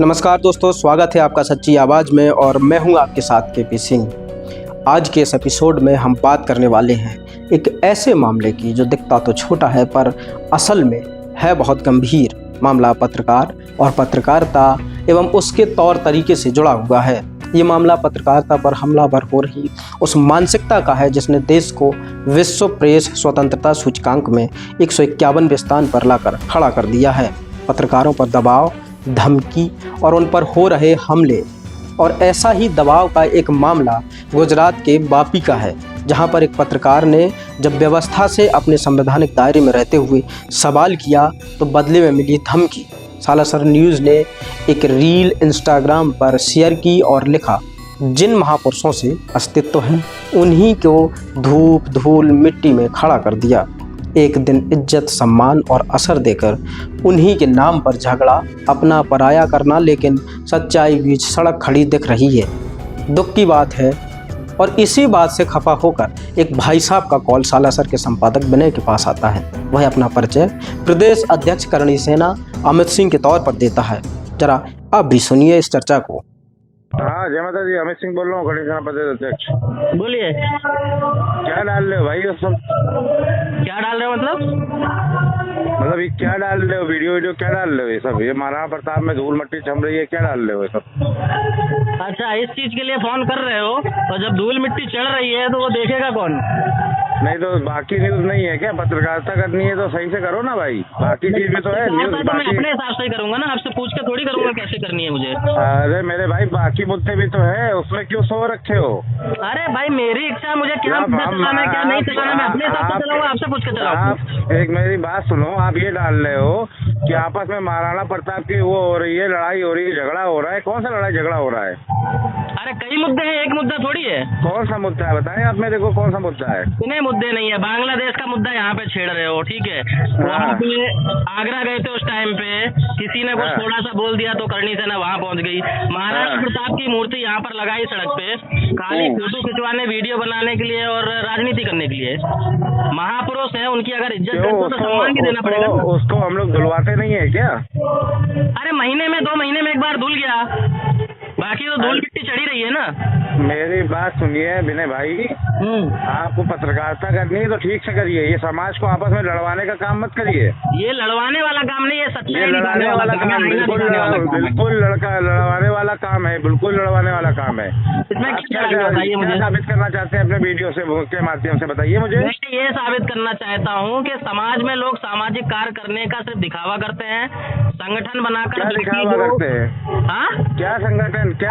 नमस्कार दोस्तों, स्वागत है आपका सच्ची आवाज़ में और मैं हूं आपके साथ केपी सिंह। आज के इस एपिसोड में हम बात करने वाले हैं एक ऐसे मामले की जो दिखता तो छोटा है पर असल में है बहुत गंभीर। मामला पत्रकार और पत्रकारिता एवं उसके तौर तरीके से जुड़ा हुआ है। ये मामला पत्रकारिता पर हमलावर हो रही उस मानसिकता का है जिसने देश को विश्व प्रेस स्वतंत्रता सूचकांक में 151वें स्थान पर लाकर खड़ा कर दिया है। पत्रकारों पर दबाव, धमकी और उन पर हो रहे हमले, और ऐसा ही दबाव का एक मामला गुजरात के वापी का है, जहां पर एक पत्रकार ने जब व्यवस्था से अपने संवैधानिक दायरे में रहते हुए सवाल किया तो बदले में मिली धमकी। सालासर न्यूज़ ने एक रील इंस्टाग्राम पर शेयर की और लिखा, जिन महापुरुषों से अस्तित्व है उन्हीं को धूप धूल मिट्टी में खड़ा कर दिया। एक दिन इज्जत, सम्मान और असर देकर उन्हीं के नाम पर झगड़ा, अपना पराया करना, लेकिन सच्चाई बीच सड़क खड़ी दिख रही है। दुख की बात है और इसी बात से खफा होकर एक भाई साहब का कॉल सालासर के संपादक विनय के पास आता है। वह अपना परिचय प्रदेश अध्यक्ष करणी सेना अमित सिंह के तौर पर देता है। जरा आप भी सुनिए इस चर्चा को। हाँ, जय माता दी। अमित सिंह बोल रहा हूँ, करणी सेना प्रदेश अध्यक्ष। बोलिए। क्या डाल रहे हो भाई ये सब? क्या डाल रहे हो मतलब ये क्या डाल रहे हो? वीडियो क्या डाल रहे हो? ये सब ये महाराणा प्रताप में धूल मट्टी छम रही है, क्या डाल रहे हो ये सब? अच्छा, इस चीज के लिए फोन कर रहे हो? और जब धूल मिट्टी चढ़ रही है तो वो देखेगा कौन? नहीं तो बाकी न्यूज नहीं है क्या? पत्रकारिता करनी है तो सही से करो ना भाई। बाकी चीज में तो है न्यूज। तो मैं अपने हिसाब से ही करूंगा ना, आपसे पूछ के थोड़ी करूंगा कैसे करनी है मुझे। अरे मेरे भाई, बाकी मुद्दे भी तो है, उसमें क्यों सो रखे हो? अरे भाई, मेरी इच्छा, मुझे क्या चलाना है क्या नहीं चलाना, मैं अपने हिसाब से चलाऊंगा, आपसे पूछ के चलाऊंगा। एक मेरी बात सुनो, आप ये डाल रहे हो कि आपस में महाराणा प्रताप की वो हो रही है, लड़ाई हो रही है, झगड़ा हो रहा है। कौन सा लड़ाई झगड़ा हो रहा है? अरे कई मुद्दे हैं, एक मुद्दा थोड़ी है। कौन सा मुद्दा है बताएं आप मेरे को, कौन सा मुद्दा है? इतने मुद्दे नहीं है। बांग्लादेश का मुद्दा यहाँ पे छेड़ रहे हो, ठीक है? वहाँ पे आगरा गए थे उस टाइम पे, किसी ने कुछ थोड़ा सा बोल दिया तो करणी सेना वहाँ पहुँच गई। महाराणा प्रताप की मूर्ति यहाँ पर लगाई सड़क पे, खाली फोटो खिंचवाने, वीडियो बनाने के लिए और राजनीति करने के लिए। महापुरुष है, उनकी अगर इज्जत करते हो तो सम्मान भी देना पड़ेगा। उसको हम लोग धुलवाते नहीं है क्या? अरे महीने में 2 महीने में एक बार धुल गया, बाकी तो धूल मिट्टी चढ़ी रही है ना। मेरी बात सुनिए विनय भाई, आपको पत्रकारिता करनी है तो ठीक से करिए। ये समाज को आपस में लड़वाने का काम मत करिए। ये लड़वाने वाला काम नहीं है, सच्चाई लड़ाने वाला काम, बिल्कुल लड़वाने वाला काम है, बिल्कुल लड़वाने वाला काम है। इसमें क्या साबित करना चाहते हैं अपने वीडियो से के माध्यम से, बताइए मुझे। मैं ये साबित करना चाहता हूँ कि समाज में लोग सामाजिक कार्य करने का सिर्फ दिखावा करते हैं, संगठन बनाकर। क्या दिखावा करते हैं? हाँ, क्या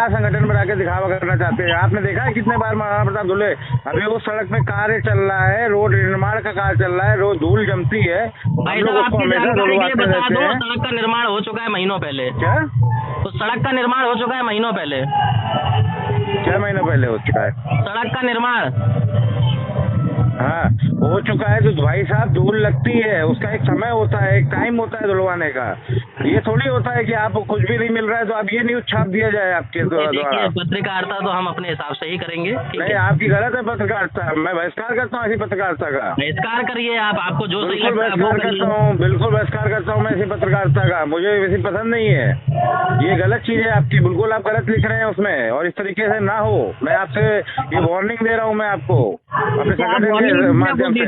संगठन बना के दिखावा करना चाहते हैं? आपने देखा है कितने बार महाराणा प्रताप धुले? अभी वो सड़क में कार्य चल रहा है, रोड निर्माण का कार्य चल रहा है, रोज धूल जमती है। भाई साहब, आपकी जानकारी के लिए बता दो, सड़क का निर्माण हो चुका है महीनों पहले। क्या? तो सड़क का निर्माण हो चुका है महीनों पहले। क्या महीनों पहले हो चुका है सड़क का निर्माण? हाँ, हो चुका है। तो भाई साहब, धूल लगती है, उसका एक समय होता है, एक टाइम होता है धुलवाने का। ये थोड़ी होता है कि आपको कुछ भी नहीं मिल रहा है तो आप ये न्यूज छाप दिया जाए आपके द्वारा। पत्रकारिता तो हम अपने हिसाब से ही करेंगे। नहीं, आपकी गलत है पत्रकारिता। मैं बहिष्कार करता हूँ ऐसी पत्रकारिता का। बहिष्कार करिए आप, आपको जो सही बिल्कुल बहिष्कार करता हूँ, बिल्कुल बहिष्कार करता हूँ मैं ऐसी पत्रकारिता का। मुझे वैसी पसंद नहीं है, ये गलत चीज है आपकी। बिल्कुल आप गलत लिख रहे हैं उसमें, और इस तरीके से ना हो। मैं आपसे ये वार्निंग दे रहा हूँ, मैं आपको अपने संगठन के माध्यम से।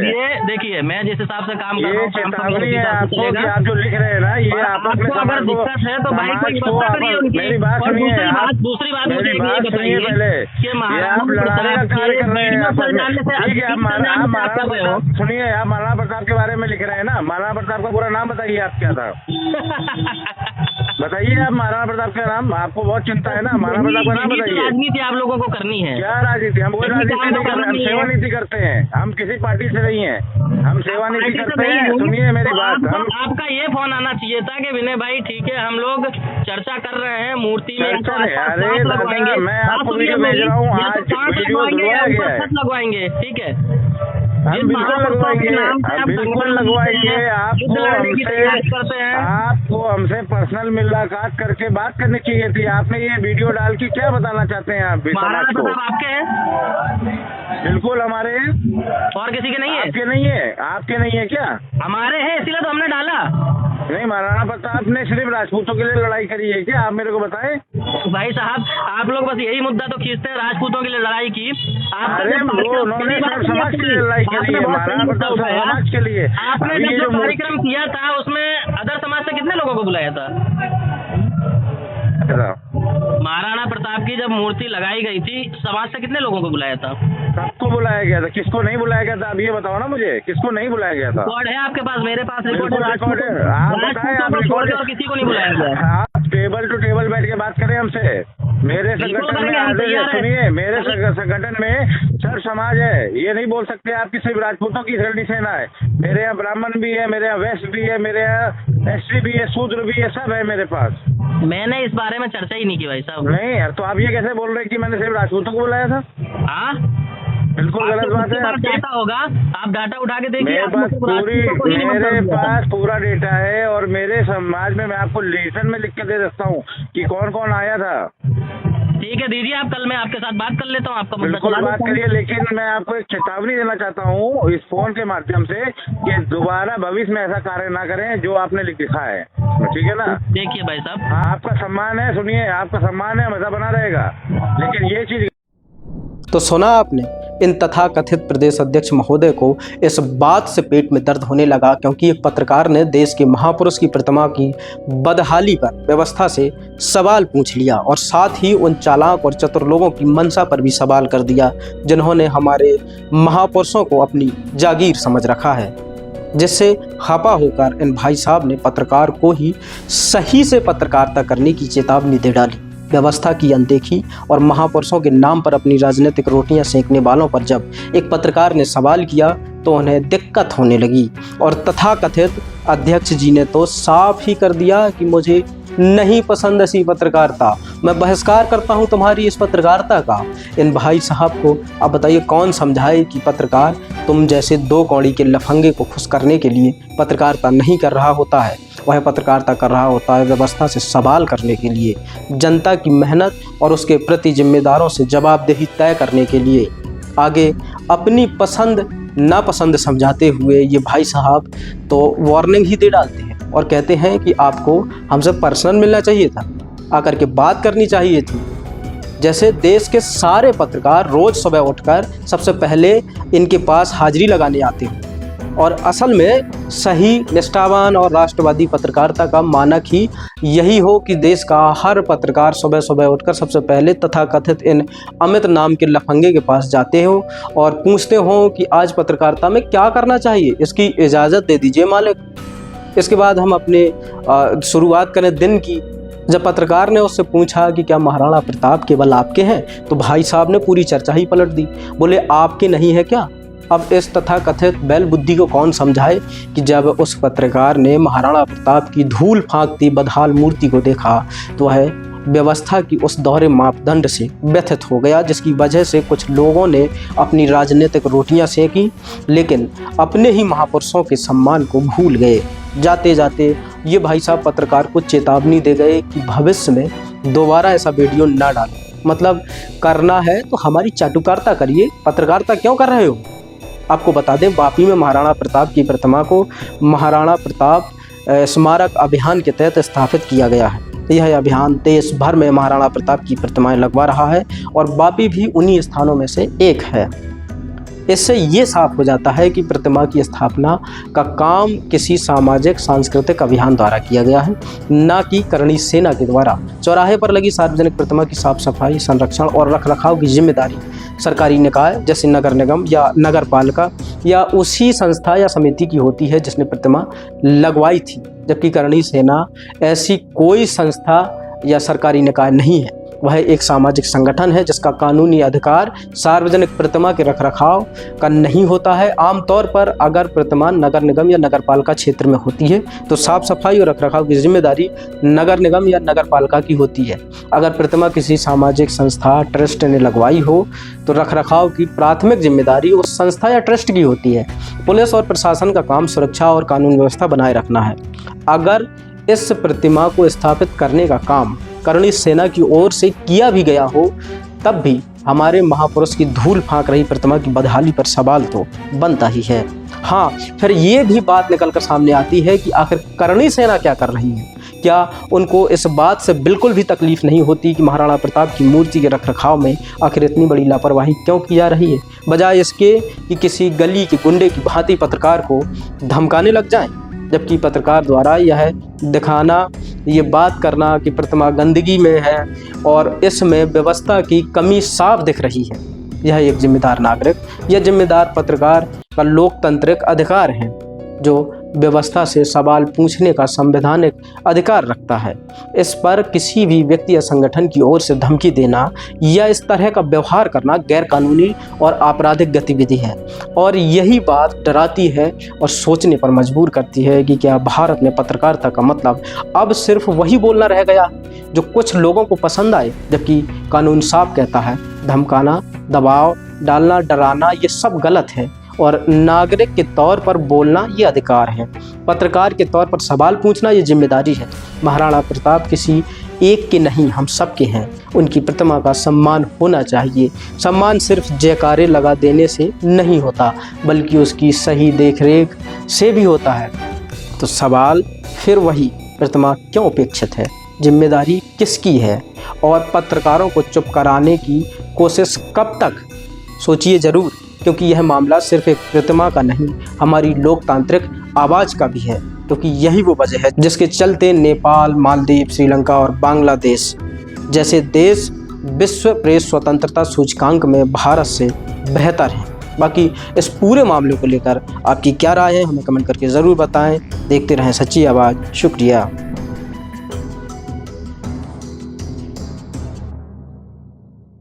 देखिए, मैं जिस हिसाब से काम कर रहा ये हूँ, चेतावनी है आपको कि आप जो लिख रहे हैं ना, ये आप अपने अगर दिक्कत है तो भाई कोई व्यवस्था करिए उनकी। मेरी बात सुनिए, दूसरी बात मुझे मेरी बात ये सुनिए बताइए पहले। कि आप लड़ाने का कार्य कर रहे हैं आपस में। ठीक है, आप महाराणा प्रताप, सुनिए, आप महाराणा प्रताप के बारे में लिख रहे हैं ना। महाराणा प्रताप का पूरा नाम बताइए, आप क्या था? बताइए आप महाराणा प्रताप का नाम। आपको बहुत चिंता है ना, महाराणा प्रताप का नाम बताइए। राजनीति आप लोगों को करनी है। क्या राजनीति? हम कोई राजनीति नहीं कर रहे, हम सेवा नीति करते हैं। हम किसी पार्टी से नहीं है, हम सेवा नीति करते हैं। सुनिए मेरी बात। आपका ये फोन आना चाहिए था कि विनय भाई, ठीक है, हम लोग चर्चा कर रहे हैं मूर्ति में। अरे दादा, मैं आपको वीडियो भेज रहा हूँ, आज वीडियो धुलवाया गया है। लगवाएंगे, ठीक है, हम बिल्कुल लगवाएंगे, बिल्कुल लगवाएंगे। आपको हमसे पर्सनल मुलाकात करके बात करनी चाहिए थी। आपने ये वीडियो डाल के क्या बताना चाहते हैं आप समाज को? आपके हैं? बिल्कुल हमारे हैं। और किसी के नहीं है? आपके नहीं है? आपके नहीं है क्या? हमारे हैं, इसीलिए तो हमने डाला। नहीं, महाराणा प्रताप ने सिर्फ राजपूतों के लिए लड़ाई करी है क्या? आप मेरे को बताएं। भाई साहब, आप लोग बस यही मुद्दा तो खींचते हैं, राजपूतों के लिए लड़ाई की। अरे उन्होंने सब समाज के लिए लड़ाई करी है, महाराणा प्रताप समाज के लिए। आपने जब जो कार्यक्रम किया था उसमें अदर समाज से कितने लोगों को बुलाया था? महाराणा प्रताप की जब मूर्ति लगाई गई थी, समाज से कितने लोगों को बुलाया था? सबको बुलाया गया था। किसको नहीं बुलाया गया था आप ये बताओ ना मुझे, किसको नहीं बुलाया गया था? रिकॉर्ड है आपके पास, मेरे पास रिकॉर्ड है। आप बताएं, आप रिकॉर्ड और किसी को नहीं बुलाया गया। आप टेबल टू टेबल बैठ के बात करें हमसे। मेरे संगठन में आदेश सुनिए, मेरे संगठन में सर समाज है, ये नहीं बोल सकते आप कि सिर्फ राजपूतों की शरणी सेना है। मेरे यहाँ ब्राह्मण भी है, मेरे यहाँ वैश्य भी है, मेरे यहाँ एसटी भी है, शूद्र भी है, सब है मेरे पास। मैंने इस बारे में चर्चा ही नहीं की भाई साहब। नहीं यार, तो आप ये कैसे बोल रहे हैं कि मैंने सिर्फ राजपूतों को बुलाया था? हाँ, बिल्कुल गलत बात है। डाटा होगा, आप डाटा उठा के देखिए। मेरे पास पूरा डेटा है और मेरे समाज में मैं आपको लेसन में लिख के दे सकता हूँ कि कौन कौन आया था। ठीक है, दीजिए आप, कल मैं आपके साथ बात कर लेता हूँ। आपका बिल्कुल बात करिए, लेकिन मैं आपको एक चेतावनी देना चाहता हूँ इस फोन के माध्यम से कि दोबारा भविष्य में ऐसा कार्य ना करें जो आपने लिखा है, ठीक है ना? देखिए भाई साहब, आपका सम्मान है, सुनिए, आपका सम्मान है, हमेशा बना रहेगा, लेकिन ये चीज। तो सुना आपने, इन तथाकथित प्रदेश अध्यक्ष महोदय को इस बात से पेट में दर्द होने लगा क्योंकि एक पत्रकार ने देश के महापुरुष की प्रतिमा की बदहाली पर व्यवस्था से सवाल पूछ लिया और साथ ही उन चालाक और चतुर लोगों की मंशा पर भी सवाल कर दिया जिन्होंने हमारे महापुरुषों को अपनी जागीर समझ रखा है, जिससे खफा होकर इन भाई साहब ने पत्रकार को ही सही से पत्रकारिता करने की चेतावनी दे डाली। व्यवस्था की अनदेखी और महापुरुषों के नाम पर अपनी राजनीतिक रोटियां सेकने वालों पर जब एक पत्रकार ने सवाल किया तो उन्हें दिक्कत होने लगी और तथाकथित अध्यक्ष जी ने तो साफ ही कर दिया कि मुझे नहीं पसंद ऐसी पत्रकारिता, मैं बहिष्कार करता हूं तुम्हारी इस पत्रकारिता का। इन भाई साहब को अब बताइए कौन समझाए कि पत्रकार तुम जैसे दो कौड़ी के लफंगे को खुश करने के लिए पत्रकारिता नहीं कर रहा होता है, वह पत्रकारिता कर रहा होता है व्यवस्था से सवाल करने के लिए, जनता की मेहनत और उसके प्रति जिम्मेदारों से जवाबदेही तय करने के लिए। आगे अपनी पसंद नापसंद समझाते हुए ये भाई साहब तो वार्निंग ही दे डालते हैं और कहते हैं कि आपको हमसे पर्सनल मिलना चाहिए था, आकर के बात करनी चाहिए थी। जैसे देश के सारे पत्रकार रोज सुबह उठकर सबसे पहले इनके पास हाजिरी लगाने आते हैं और असल में सही, निष्ठावान और राष्ट्रवादी पत्रकारिता का मानक ही यही हो कि देश का हर पत्रकार सुबह सुबह उठकर सबसे पहले तथाकथित इन अमित नाम के लफंगे के पास जाते हो और पूछते हो कि आज पत्रकारिता में क्या करना चाहिए, इसकी इजाज़त दे दीजिए मालिक। इसके बाद हम अपने शुरुआत करें दिन की। जब पत्रकार ने उससे पूछा कि क्या महाराणा प्रताप केवल आपके हैं, तो भाई साहब ने पूरी चर्चा ही पलट दी। बोले आपके नहीं है क्या? अब इस तथाकथित बैल बुद्धि को कौन समझाए कि जब उस पत्रकार ने महाराणा प्रताप की धूल फांकती बदहाल मूर्ति को देखा तो वह व्यवस्था की उस दोहरे मापदंड से व्यथित हो गया, जिसकी वजह से कुछ लोगों ने अपनी राजनीतिक रोटियां सेकी लेकिन अपने ही महापुरुषों के सम्मान को भूल गए। जाते जाते ये भाई साहब पत्रकार को चेतावनी दे गए कि भविष्य में दोबारा ऐसा वीडियो ना डालें। मतलब करना है तो हमारी चाटुकारिता करिए, पत्रकारिता क्यों कर रहे हो? आपको बता दें, वापी में महाराणा प्रताप की प्रतिमा को महाराणा प्रताप स्मारक अभियान के तहत स्थापित किया गया है। यह अभियान देश भर में महाराणा प्रताप की प्रतिमाएं लगवा रहा है और वापी भी उन्हीं स्थानों में से एक है। इससे ये साफ हो जाता है कि प्रतिमा की स्थापना का काम किसी सामाजिक सांस्कृतिक अभियान द्वारा किया गया है, न कि करणी सेना के द्वारा। चौराहे पर लगी सार्वजनिक प्रतिमा की साफ सफाई, संरक्षण और रखरखाव की जिम्मेदारी सरकारी निकाय जैसे नगर निगम या नगर पालिका या उसी संस्था या समिति की होती है जिसने प्रतिमा लगवाई थी, जबकि करणी सेना ऐसी कोई संस्था या सरकारी निकाय नहीं है। वह एक सामाजिक संगठन है जिसका कानूनी अधिकार सार्वजनिक प्रतिमा के रखरखाव का नहीं होता है। आमतौर पर अगर प्रतिमा नगर निगम या नगर पालिका क्षेत्र में होती है तो साफ सफाई और रखरखाव की जिम्मेदारी नगर निगम या नगर पालिका की होती है। अगर प्रतिमा किसी सामाजिक संस्था ट्रस्ट ने लगवाई हो तो रखरखाव की प्राथमिक जिम्मेदारी उस संस्था या ट्रस्ट की होती है। पुलिस और प्रशासन का काम सुरक्षा और कानून व्यवस्था बनाए रखना है। अगर इस प्रतिमा को स्थापित करने का काम करणी सेना की ओर से किया भी गया हो तब भी हमारे महापुरुष की धूल फांक रही प्रतिमा की बदहाली पर सवाल तो बनता ही है। हाँ, फिर ये भी बात निकलकर सामने आती है कि आखिर करणी सेना क्या कर रही है। क्या उनको इस बात से बिल्कुल भी तकलीफ नहीं होती कि महाराणा प्रताप की मूर्ति के रखरखाव में आखिर इतनी बड़ी लापरवाही क्यों की जा रही है, बजाय इसके कि किसी गली के गुंडे की भांति पत्रकार को धमकाने लग जाएं, जबकि पत्रकार द्वारा यह दिखाना, ये बात करना कि प्रतिमा गंदगी में है और इसमें व्यवस्था की कमी साफ दिख रही है, यह एक जिम्मेदार नागरिक या जिम्मेदार पत्रकार का लोकतांत्रिक अधिकार है, जो व्यवस्था से सवाल पूछने का संवैधानिक अधिकार रखता है। इस पर किसी भी व्यक्ति या संगठन की ओर से धमकी देना या इस तरह का व्यवहार करना गैरकानूनी और आपराधिक गतिविधि है, और यही बात डराती है और सोचने पर मजबूर करती है कि क्या भारत में पत्रकारिता का मतलब अब सिर्फ वही बोलना रह गया जो कुछ लोगों को पसंद आए, जबकि कानून साफ कहता है धमकाना, दबाव डालना, डराना ये सब गलत है और नागरिक के तौर पर बोलना ये अधिकार है। पत्रकार के तौर पर सवाल पूछना ये जिम्मेदारी है। महाराणा प्रताप किसी एक के नहीं, हम सब के हैं। उनकी प्रतिमा का सम्मान होना चाहिए। सम्मान सिर्फ जयकारे लगा देने से नहीं होता, बल्कि उसकी सही देखरेख से भी होता है। तो सवाल फिर वही, प्रतिमा क्यों उपेक्षित है, जिम्मेदारी किसकी है, और पत्रकारों को चुप कराने की कोशिश कब तक? सोचिए ज़रूर, क्योंकि यह मामला सिर्फ एक प्रतिमा का नहीं, हमारी लोकतांत्रिक आवाज़ का भी है, क्योंकि यही वो वजह है जिसके चलते नेपाल, मालदीव, श्रीलंका और बांग्लादेश जैसे देश विश्व प्रेस स्वतंत्रता सूचकांक में भारत से बेहतर हैं। बाकी इस पूरे मामले को लेकर आपकी क्या राय है, हमें कमेंट करके ज़रूर बताएं। देखते रहें सच्ची आवाज़। शुक्रिया।